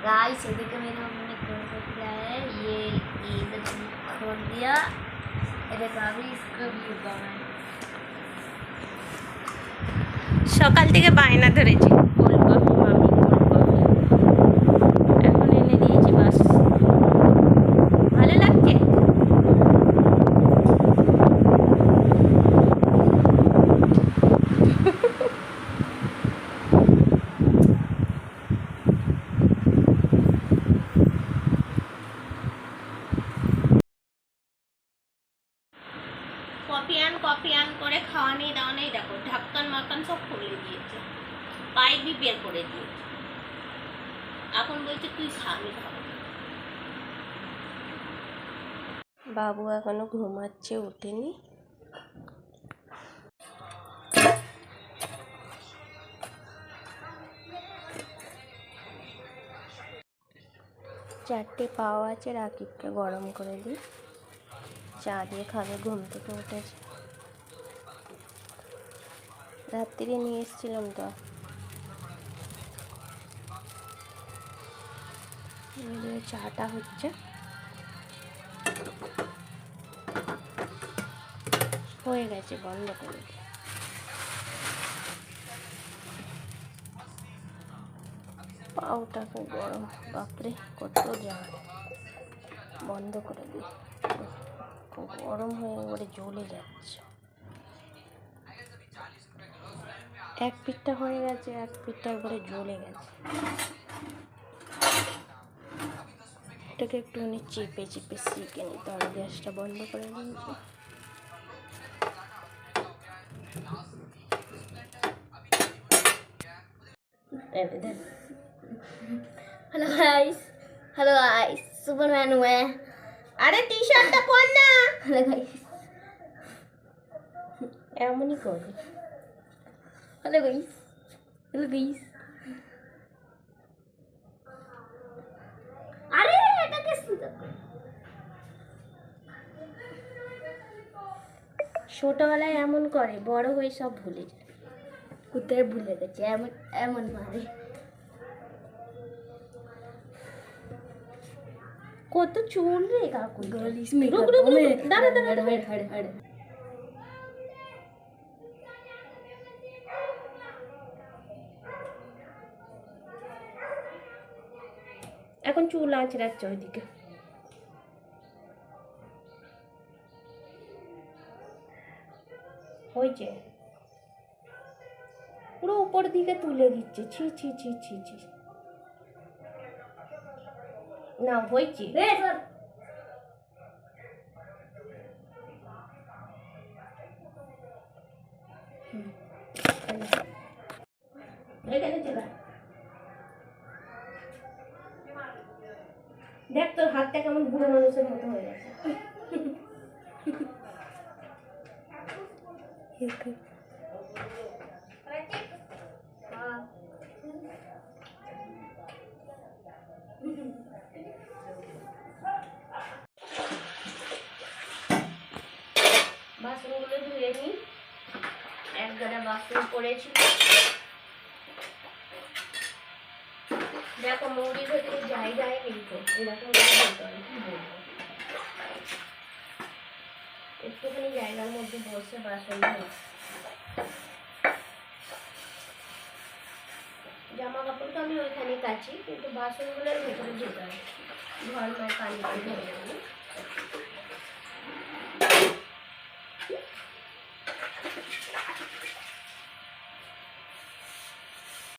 Guys ये देखो मेरे मम्मी ने कौन सा खिलाया है। ये इधर खोल दिया, ये देखो अभी इसको भी उगाना। সকাল থেকে বায়না ধরেছি কোল্ড কফি মামি, কোল্ড কফি এখন এনে দিয়েছি। বাস ভালো লাগছে। কপি আন করে খাওয়া নেই দাওয়া নেই। দেখো ঢাক্কান মাকান সব খুলে দিয়েছে, পাইপ বি বের করে দিয়েছে। এখন বলছে তুই খাবি খাবো। বাবু এখনো ঘুমাচ্ছে, ওঠেনি। চারটে পাওয়া আছে, রাকিবকে গরম করে দিই, চা দিয়ে খাবে। ঘুম থেকে উঠেছে, রাত্রিরে নিয়ে এসেছিলাম তো। চাটা হচ্ছে, হয়ে গেছে, বন্ধ করে দিই। পাউটা খুব গরম, বাপরে কত জাম। বন্ধ করে দিই, গরম হয়ে এবারে জ্বলে যাচ্ছে। এক পিঠটা হয়ে গেছে, এক পিঠটা একবারে জ্বলে গেছে। এটাকে একটুখানি চেপে চেপে শিখে নিতে হবে। গ্যাসটা বন্ধ করে দিয়েছি। Hello guys, hello guys, Superman हुए। আরে টি শার্টটা পর না। हेलो गाइस, এমনই করবে। Hello guys, hello guys. আরে এটা কে সুন্দর। ছোটবেলায় এমন করে, বড় হয়ে সব ভুলে যায়। কোথায় ভুলে গেছে, এমন এমন মারে। কত চুল রে কাকু। गलीस में रुक रुक रुक, दाঁড়া দাঁড়া हड़ দাঁড়া। हड़ हड़। এখন চুল আঁচড়াচ্ছে ওইদিকে। হয়েছে, পুরো উপর দিকে তুলে দিচ্ছে। ছি ছি ছি ছি ছি। না হয়েছে। এখানে চলে দেখ, তোর হাতটা কেমন বুড়ো মানুষের মতো হয়ে গেছে। বাসনগুলো ধুয়ে নিই। এক গাদা বাসন পড়েছিল। দেখো মৌরির ভেতরে জায়গায় নেই তো, এরকম কি বলবো। একটুখানি জায়গার মধ্যে বসে বাসন ধোয়। জামা কাপড় তো আমি ওইখানে কাচি, কিন্তু বাসনগুলোর ভেতরে যেতে হয়। ঘর মায়ের পানি ধরে যাবে।